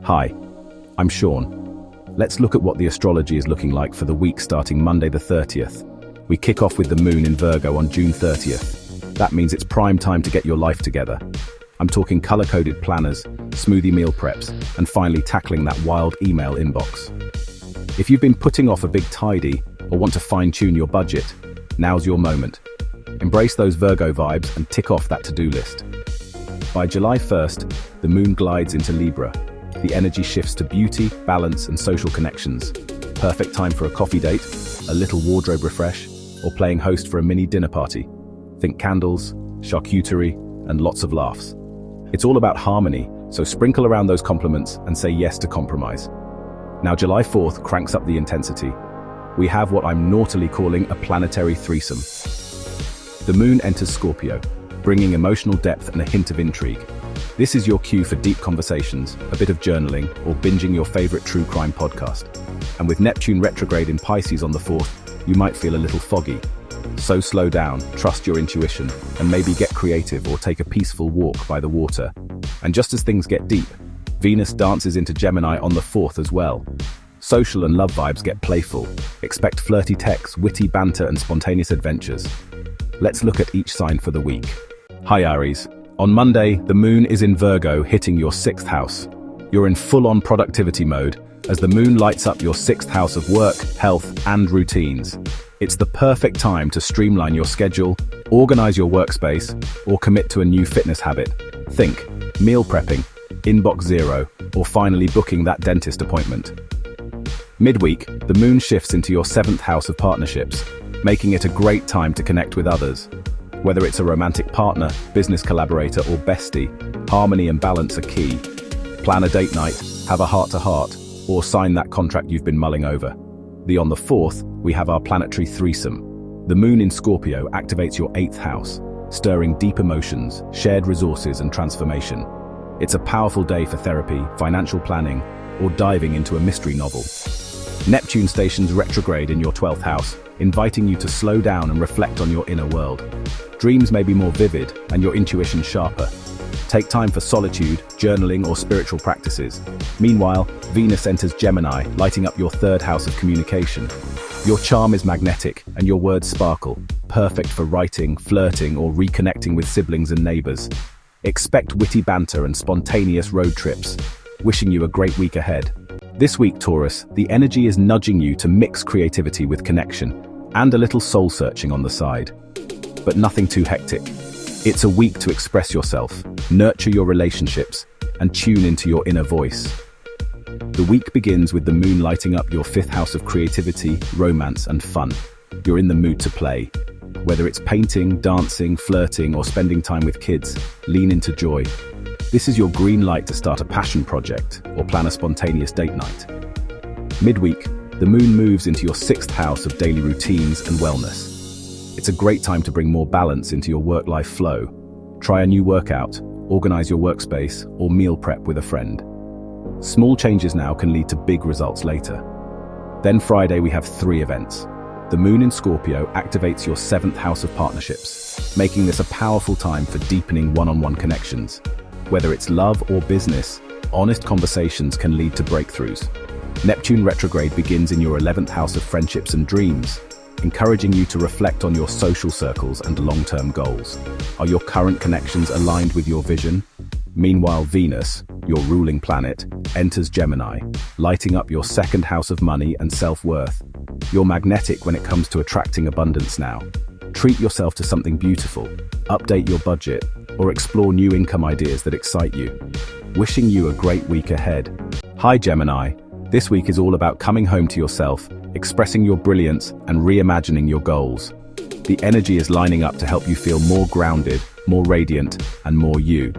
Hi, I'm Sean. Let's look at what the astrology is looking like for the week starting Monday the 30th. We kick off with the moon in Virgo on June 30th. That means it's prime time to get your life together. I'm talking color-coded planners, smoothie meal preps, and finally tackling that wild email inbox. If you've been putting off a big tidy or want to fine-tune your budget, now's your moment. Embrace those Virgo vibes and tick off that to-do list. By July 1st, the moon glides into Libra. The energy shifts to beauty, balance, and social connections. Perfect time for a coffee date, a little wardrobe refresh, or playing host for a mini dinner party. Think candles, charcuterie, and lots of laughs. It's all about harmony, so sprinkle around those compliments and say yes to compromise. Now July 4th cranks up the intensity. We have what I'm naughtily calling a planetary threesome. The moon enters Scorpio, bringing emotional depth and a hint of intrigue. This is your cue for deep conversations, a bit of journaling, or binging your favorite true crime podcast. And with Neptune retrograde in Pisces on the 4th, you might feel a little foggy. So slow down, trust your intuition, and maybe get creative or take a peaceful walk by the water. And just as things get deep, Venus dances into Gemini on the 4th as well. Social and love vibes get playful. Expect flirty texts, witty banter, and spontaneous adventures. Let's look at each sign for the week. Hi Aries. On Monday, the moon is in Virgo, hitting your 6th house. You're in full-on productivity mode as the moon lights up your 6th house of work, health, and routines. It's the perfect time to streamline your schedule, organize your workspace, or commit to a new fitness habit. Think meal prepping, inbox zero, or finally booking that dentist appointment. Midweek, the moon shifts into your 7th house of partnerships, making it a great time to connect with others. Whether it's a romantic partner, business collaborator, or bestie, harmony and balance are key. Plan a date night, have a heart-to-heart, or sign that contract you've been mulling over. On the 4th, we have our planetary threesome. The moon in Scorpio activates your 8th house, stirring deep emotions, shared resources, and transformation. It's a powerful day for therapy, financial planning, or diving into a mystery novel. Neptune stations retrograde in your 12th house, inviting you to slow down and reflect on your inner world. Dreams may be more vivid and your intuition sharper. Take time for solitude, journaling, or spiritual practices. Meanwhile, Venus enters Gemini, lighting up your 3rd house of communication. Your charm is magnetic and your words sparkle, perfect for writing, flirting, or reconnecting with siblings and neighbors. Expect witty banter and spontaneous road trips. Wishing you a great week ahead. This week, Taurus, the energy is nudging you to mix creativity with connection and a little soul searching on the side. But nothing too hectic. It's a week to express yourself, nurture your relationships, and tune into your inner voice. The week begins with the moon lighting up your 5th house of creativity, romance, and fun. You're in the mood to play. Whether it's painting, dancing, flirting, or spending time with kids, lean into joy. This is your green light to start a passion project or plan a spontaneous date night. Midweek, the moon moves into your 6th house of daily routines and wellness. It's a great time to bring more balance into your work-life flow. Try a new workout, organize your workspace, or meal prep with a friend. Small changes now can lead to big results later. Then Friday we have 3 events. The moon in Scorpio activates your 7th house of partnerships, making this a powerful time for deepening one-on-one connections. Whether it's love or business, honest conversations can lead to breakthroughs. Neptune retrograde begins in your 11th house of friendships and dreams, encouraging you to reflect on your social circles and long-term goals. Are your current connections aligned with your vision? Meanwhile, Venus, your ruling planet, enters Gemini, lighting up your 2nd house of money and self-worth. You're magnetic when it comes to attracting abundance now. Treat yourself to something beautiful, update your budget, or explore new income ideas that excite you. Wishing you a great week ahead. Hi Gemini, this week is all about coming home to yourself, expressing your brilliance, and reimagining your goals. The energy is lining up to help you feel more grounded, more radiant, and more you.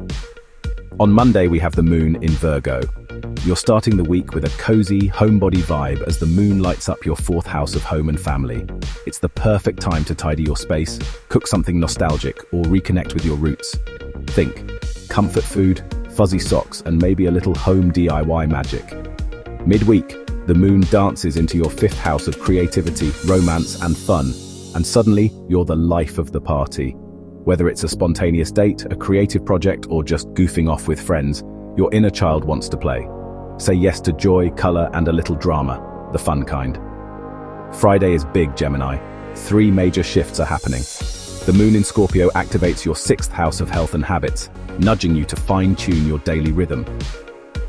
On Monday, we have the moon in Virgo. You're starting the week with a cozy, homebody vibe as the moon lights up your 4th house of home and family. It's the perfect time to tidy your space, cook something nostalgic, or reconnect with your roots. Think comfort food, fuzzy socks, and maybe a little home DIY magic. Midweek, the moon dances into your 5th house of creativity, romance, and fun, and suddenly you're the life of the party. Whether it's a spontaneous date, a creative project, or just goofing off with friends, your inner child wants to play. Say yes to joy, color, and a little drama, the fun kind. Friday is big, Gemini. 3 major shifts are happening. The moon in Scorpio activates your 6th house of health and habits, nudging you to fine-tune your daily rhythm.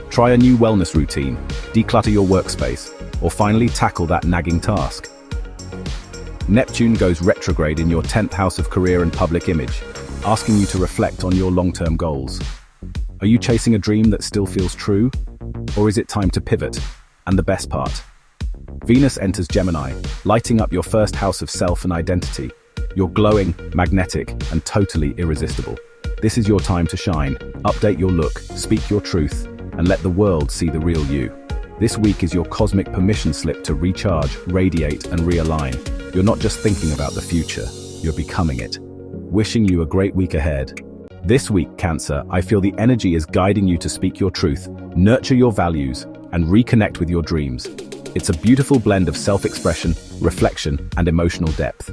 Try a new wellness routine, declutter your workspace, or finally tackle that nagging task. Neptune goes retrograde in your 10th house of career and public image, asking you to reflect on your long-term goals. Are you chasing a dream that still feels true? Or is it time to pivot? And the best part, Venus enters Gemini, lighting up your 1st house of self and identity. You're glowing, magnetic, and totally irresistible. This is your time to shine. Update your look, speak your truth, and let the world see the real you. This week is your cosmic permission slip to recharge, radiate, and realign. You're not just thinking about the future, you're becoming it. Wishing you a great week ahead. This week, Cancer, I feel the energy is guiding you to speak your truth, nurture your values, and reconnect with your dreams. It's a beautiful blend of self-expression, reflection, and emotional depth.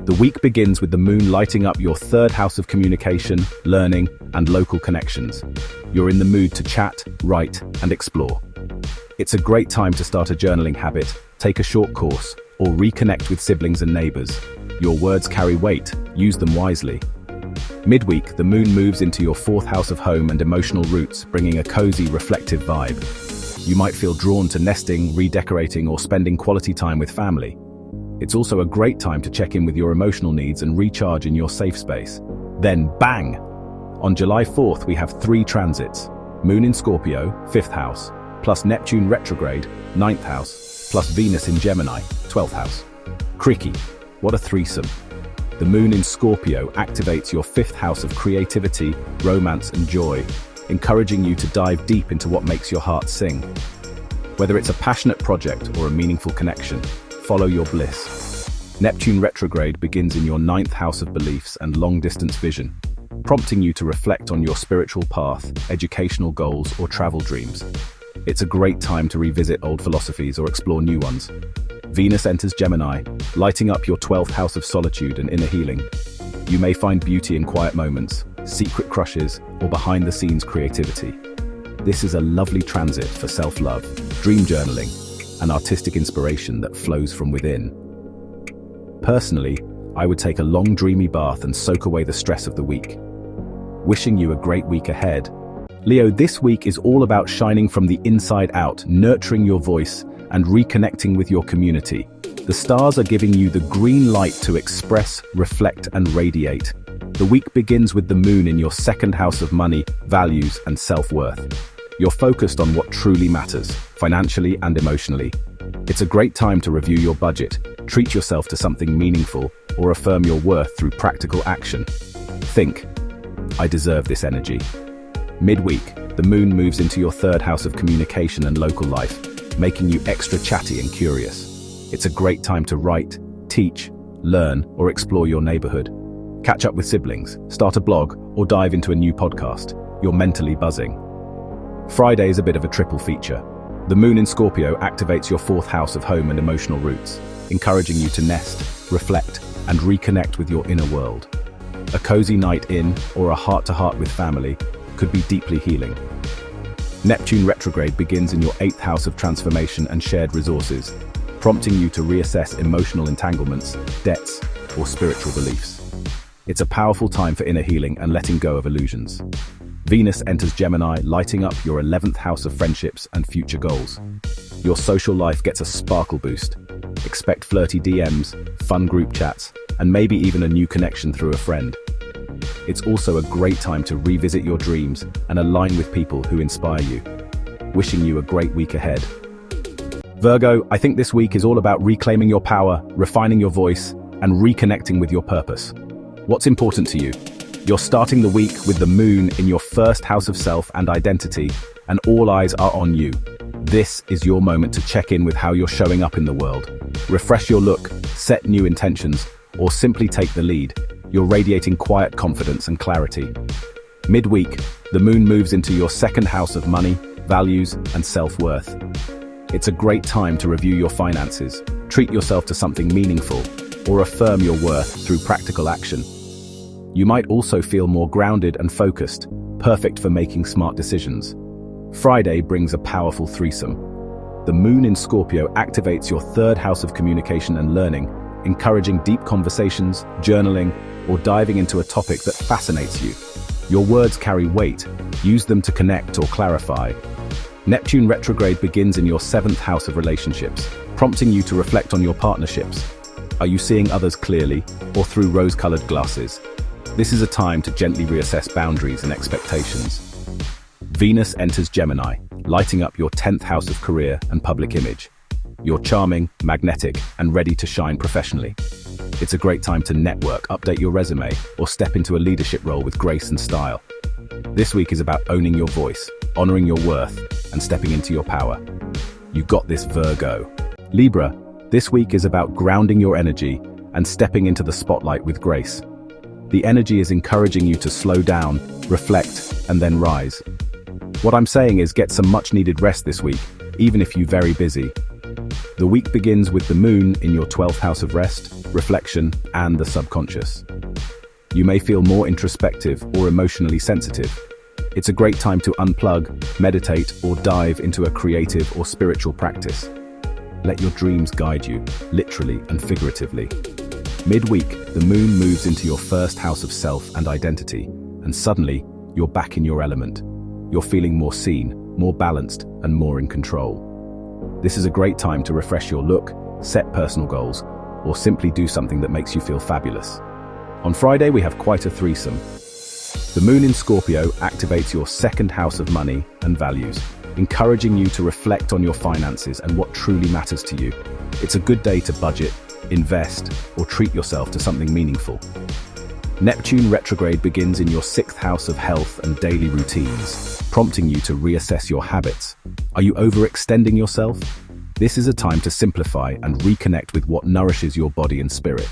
The week begins with the moon lighting up your 3rd house of communication, learning, and local connections. You're in the mood to chat, write, and explore. It's a great time to start a journaling habit, take a short course, or reconnect with siblings and neighbors. Your words carry weight, use them wisely. Midweek, the moon moves into your 4th house of home and emotional roots, bringing a cozy, reflective vibe. You might feel drawn to nesting, redecorating, or spending quality time with family. It's also a great time to check in with your emotional needs and recharge in your safe space. Then, bang! On July 4th, we have 3 transits. Moon in Scorpio, 5th house, plus Neptune retrograde, 9th house, plus Venus in Gemini, 12th house. Creaky, what a threesome. The moon in Scorpio activates your 5th house of creativity, romance, and joy, encouraging you to dive deep into what makes your heart sing. Whether it's a passionate project or a meaningful connection, follow your bliss. Neptune retrograde begins in your 9th house of beliefs and long-distance vision, prompting you to reflect on your spiritual path, educational goals, or travel dreams. It's a great time to revisit old philosophies or explore new ones. Venus enters Gemini, lighting up your 12th house of solitude and inner healing. You may find beauty in quiet moments, secret crushes, or behind-the-scenes creativity. This is a lovely transit for self-love, dream journaling, and artistic inspiration that flows from within. Personally, I would take a long dreamy bath and soak away the stress of the week. Wishing you a great week ahead. Leo, this week is all about shining from the inside out, nurturing your voice, and reconnecting with your community. The stars are giving you the green light to express, reflect, and radiate. The week begins with the moon in your 2nd house of money, values, and self-worth. You're focused on what truly matters, financially and emotionally. It's a great time to review your budget, treat yourself to something meaningful, or affirm your worth through practical action. Think, I deserve this energy. Midweek, the moon moves into your 3rd house of communication and local life, making you extra chatty and curious. It's a great time to write, teach, learn, or explore your neighborhood. Catch up with siblings, start a blog, or dive into a new podcast. You're mentally buzzing. Friday is a bit of a triple feature. The moon in Scorpio activates your 4th house of home and emotional roots, encouraging you to nest, reflect, and reconnect with your inner world. A cozy night in, or a heart-to-heart with family, could be deeply healing. Neptune retrograde begins in your 8th house of transformation and shared resources, prompting you to reassess emotional entanglements, debts, or spiritual beliefs. It's a powerful time for inner healing and letting go of illusions. Venus enters Gemini, lighting up your 11th house of friendships and future goals. Your social life gets a sparkle boost. Expect flirty DMs, fun group chats, and maybe even a new connection through a friend. It's also a great time to revisit your dreams and align with people who inspire you. Wishing you a great week ahead. Virgo, I think this week is all about reclaiming your power, refining your voice, and reconnecting with your purpose. What's important to you? You're starting the week with the moon in your 1st house of self and identity, and all eyes are on you. This is your moment to check in with how you're showing up in the world. Refresh your look, set new intentions, or simply take the lead. You're radiating quiet confidence and clarity. Midweek, the moon moves into your 2nd house of money, values, and self-worth. It's a great time to review your finances, treat yourself to something meaningful, or affirm your worth through practical action. You might also feel more grounded and focused, perfect for making smart decisions. Friday brings a powerful threesome. The moon in Scorpio activates your third house of communication and learning, encouraging deep conversations, journaling, or diving into a topic that fascinates you. Your words carry weight. Use them to connect or clarify. Neptune retrograde begins in your seventh house of relationships, prompting you to reflect on your partnerships. Are you seeing others clearly or through rose-colored glasses? This is a time to gently reassess boundaries and expectations. Venus enters Gemini, lighting up your 10th house of career and public image. You're charming, magnetic, and ready to shine professionally. It's a great time to network, update your resume, or step into a leadership role with grace and style. This week is about owning your voice, honoring your worth, and stepping into your power. You got this, Virgo. Libra, this week is about grounding your energy and stepping into the spotlight with grace. The energy is encouraging you to slow down, reflect, and then rise. What I'm saying is get some much-needed rest this week, even if you're very busy. The week begins with the moon in your 12th house of rest, reflection, and the subconscious. You may feel more introspective or emotionally sensitive. It's a great time to unplug, meditate, or dive into a creative or spiritual practice. Let your dreams guide you, literally and figuratively. Midweek, the moon moves into your first house of self and identity, and suddenly, you're back in your element. You're feeling more seen, more balanced, and more in control. This is a great time to refresh your look, set personal goals, or simply do something that makes you feel fabulous. On Friday, we have quite a threesome. The moon in Scorpio activates your second house of money and values, encouraging you to reflect on your finances and what truly matters to you. It's a good day to budget, invest, or treat yourself to something meaningful. Neptune retrograde begins in your 6th house of health and daily routines, prompting you to reassess your habits. Are you overextending yourself? This is a time to simplify and reconnect with what nourishes your body and spirit.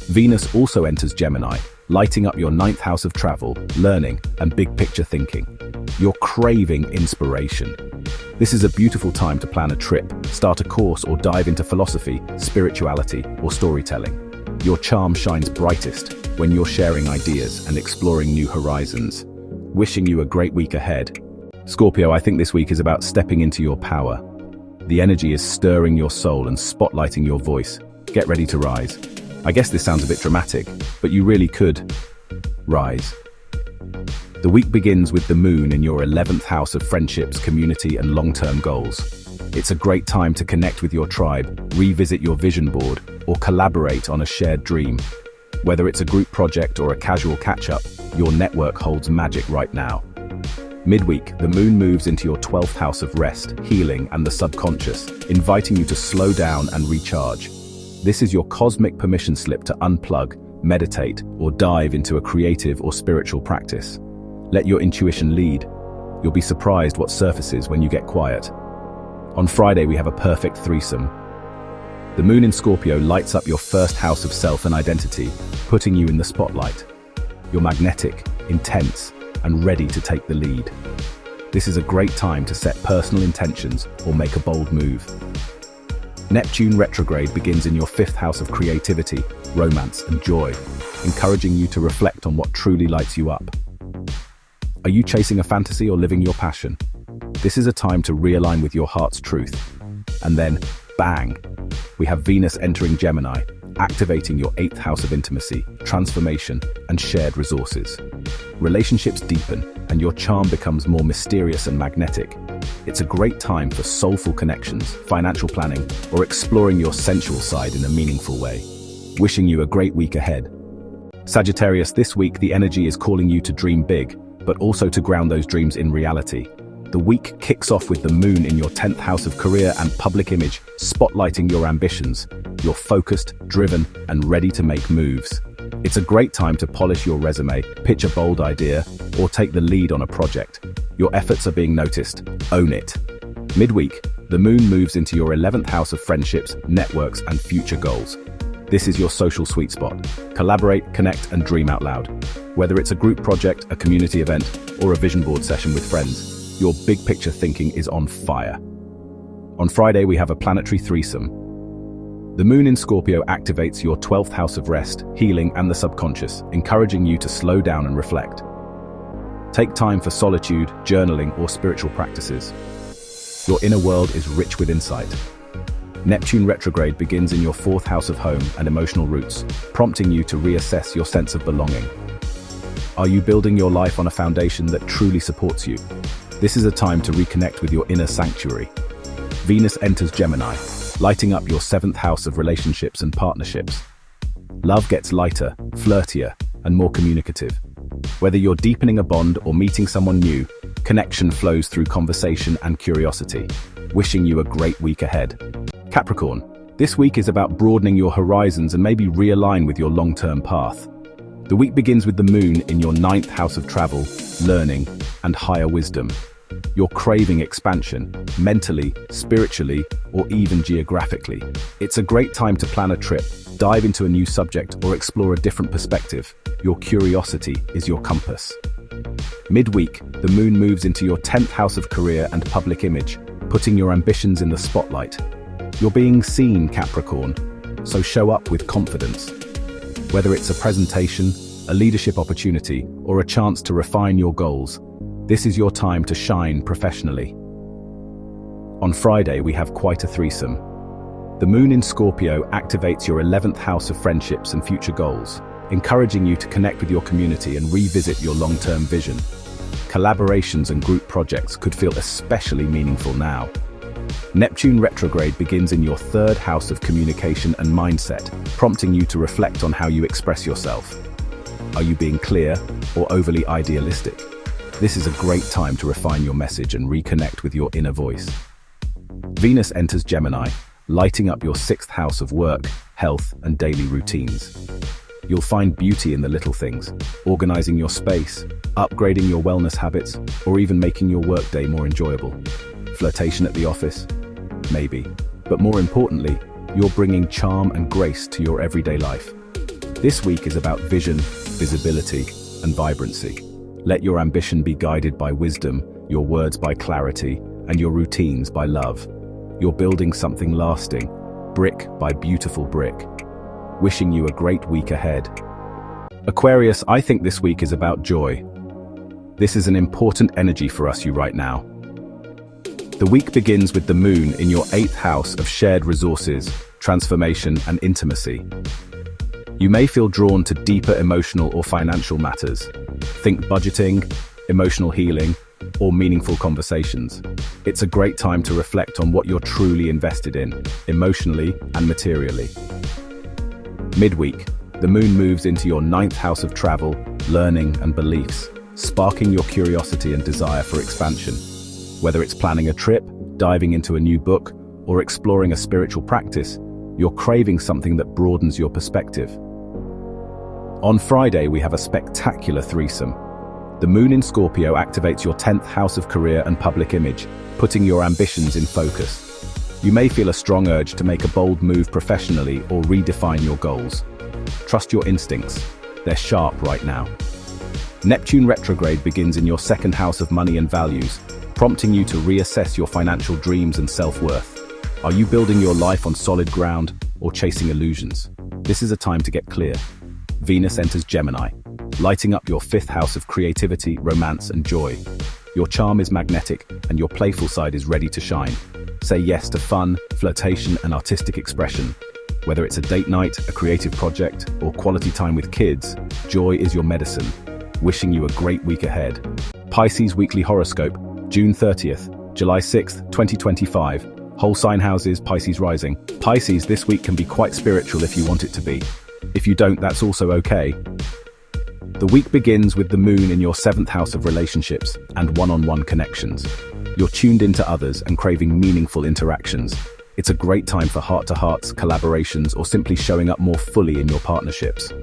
Venus also enters Gemini, lighting up your 9th house of travel, learning, and big picture thinking. You're craving inspiration. This is a beautiful time to plan a trip, start a course, or dive into philosophy, spirituality, or storytelling. Your charm shines brightest when you're sharing ideas and exploring new horizons. Wishing you a great week ahead. Scorpio, I think this week is about stepping into your power. The energy is stirring your soul and spotlighting your voice. Get ready to rise. I guess this sounds a bit dramatic, but you really could rise. The week begins with the moon in your 11th house of friendships, community, and long-term goals. It's a great time to connect with your tribe, revisit your vision board, or collaborate on a shared dream. Whether it's a group project or a casual catch-up, your network holds magic right now. Midweek, the moon moves into your 12th house of rest, healing, and the subconscious, inviting you to slow down and recharge. This is your cosmic permission slip to unplug, meditate, or dive into a creative or spiritual practice. Let your intuition lead. You'll be surprised what surfaces when you get quiet. On Friday, we have a perfect threesome. The moon in Scorpio lights up your first house of self and identity, putting you in the spotlight. You're magnetic, intense, and ready to take the lead. This is a great time to set personal intentions or make a bold move. Neptune retrograde begins in your 5th house of creativity, romance, and joy, encouraging you to reflect on what truly lights you up. Are you chasing a fantasy or living your passion? This is a time to realign with your heart's truth. And then, bang! We have Venus entering Gemini, activating your 8th house of intimacy, transformation, and shared resources. Relationships deepen, and your charm becomes more mysterious and magnetic. It's a great time for soulful connections, financial planning, or exploring your sensual side in a meaningful way. Wishing you a great week ahead. Sagittarius, this week the energy is calling you to dream big, but also to ground those dreams in reality. The week kicks off with the moon in your 10th house of career and public image, spotlighting your ambitions. You're focused, driven, and ready to make moves. It's a great time to polish your resume, pitch a bold idea, or take the lead on a project. Your efforts are being noticed. Own it. Midweek, the moon moves into your 11th house of friendships, networks, and future goals. This is your social sweet spot. Collaborate, connect, and dream out loud. Whether it's a group project, a community event, or a vision board session with friends, your big picture thinking is on fire. On Friday, we have a planetary threesome. The moon in Scorpio activates your 12th house of rest, healing, and the subconscious, encouraging you to slow down and reflect. Take time for solitude, journaling, or spiritual practices. Your inner world is rich with insight. Neptune retrograde begins in your 4th house of home and emotional roots, prompting you to reassess your sense of belonging. Are you building your life on a foundation that truly supports you? This is a time to reconnect with your inner sanctuary. Venus enters Gemini, lighting up your 7th house of relationships and partnerships. Love gets lighter, flirtier, and more communicative. Whether you're deepening a bond or meeting someone new, connection flows through conversation and curiosity. Wishing you a great week ahead. Capricorn, this week is about broadening your horizons and maybe realign with your long-term path. The week begins with the moon in your 9th house of travel, learning, and higher wisdom. You're craving expansion, mentally, spiritually, or even geographically. It's a great time to plan a trip, dive into a new subject, or explore a different perspective. Your curiosity is your compass. Midweek, the moon moves into your 10th house of career and public image, putting your ambitions in the spotlight. You're being seen, Capricorn, so show up with confidence. Whether it's a presentation, a leadership opportunity, or a chance to refine your goals, this is your time to shine professionally. On Friday, we have quite a threesome. The moon in Scorpio activates your 11th house of friendships and future goals, encouraging you to connect with your community and revisit your long-term vision. Collaborations and group projects could feel especially meaningful now. Neptune retrograde begins in your 3rd house of communication and mindset, prompting you to reflect on how you express yourself. Are you being clear or overly idealistic? This is a great time to refine your message and reconnect with your inner voice. Venus enters Gemini, lighting up your 6th house of work, health, and daily routines. You'll find beauty in the little things, organizing your space, upgrading your wellness habits, or even making your workday more enjoyable. Flirtation at the office? Maybe. But more importantly, you're bringing charm and grace to your everyday life. This week is about vision, visibility, and vibrancy. Let your ambition be guided by wisdom, your words by clarity, and your routines by love. You're building something lasting, brick by beautiful brick. Wishing you a great week ahead. Aquarius, I think this week is about joy. This is an important energy for us right now. The week begins with the moon in your 8th house of shared resources, transformation, and intimacy. You may feel drawn to deeper emotional or financial matters. Think budgeting, emotional healing, or meaningful conversations. It's a great time to reflect on what you're truly invested in, emotionally and materially. Midweek, the moon moves into your 9th house of travel, learning, and beliefs, sparking your curiosity and desire for expansion. Whether it's planning a trip, diving into a new book, or exploring a spiritual practice, you're craving something that broadens your perspective. On Friday, we have a spectacular threesome. The moon in Scorpio activates your 10th house of career and public image, putting your ambitions in focus. You may feel a strong urge to make a bold move professionally or redefine your goals. Trust your instincts. They're sharp right now. Neptune retrograde begins in your 2nd house of money and values, prompting you to reassess your financial dreams and self-worth. Are you building your life on solid ground or chasing illusions? This is a time to get clear. Venus enters Gemini, lighting up your 5th house of creativity, romance, and joy. Your charm is magnetic, and your playful side is ready to shine. Say yes to fun, flirtation, and artistic expression. Whether it's a date night, a creative project, or quality time with kids, joy is your medicine. Wishing you a great week ahead. Pisces Weekly Horoscope, June 30th, July 6th, 2025. Whole sign houses, Pisces rising. Pisces, this week can be quite spiritual if you want it to be. If you don't, that's also okay. The week begins with the moon in your 7th house of relationships and one-on-one connections. You're tuned into others and craving meaningful interactions. It's a great time for heart-to-hearts, collaborations, or simply showing up more fully in your partnerships.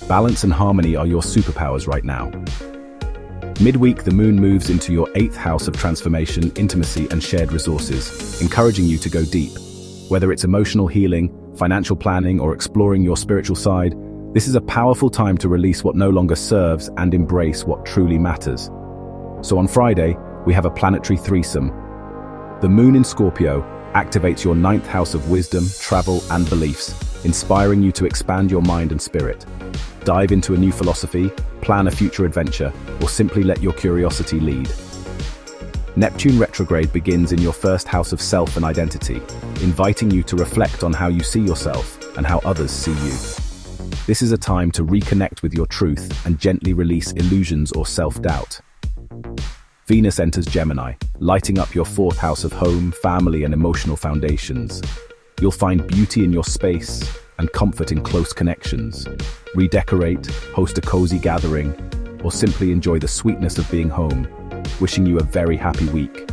Balance and harmony are your superpowers right now. Midweek, the moon moves into your 8th house of transformation, intimacy, and shared resources, encouraging you to go deep. Whether it's emotional healing, financial planning, or exploring your spiritual side, this is a powerful time to release what no longer serves and embrace what truly matters. So on Friday, we have a planetary threesome. The moon in Scorpio activates your 9th house of wisdom, travel, and beliefs, inspiring you to expand your mind and spirit. Dive into a new philosophy, plan a future adventure, or simply let your curiosity lead. Neptune retrograde begins in your first house of self and identity, inviting you to reflect on how you see yourself and how others see you. This is a time to reconnect with your truth and gently release illusions or self-doubt. Venus enters Gemini, lighting up your fourth house of home, family, and emotional foundations. You'll find beauty in your space and comfort in close connections. Redecorate, host a cozy gathering, or simply enjoy the sweetness of being home. Wishing you a very happy week.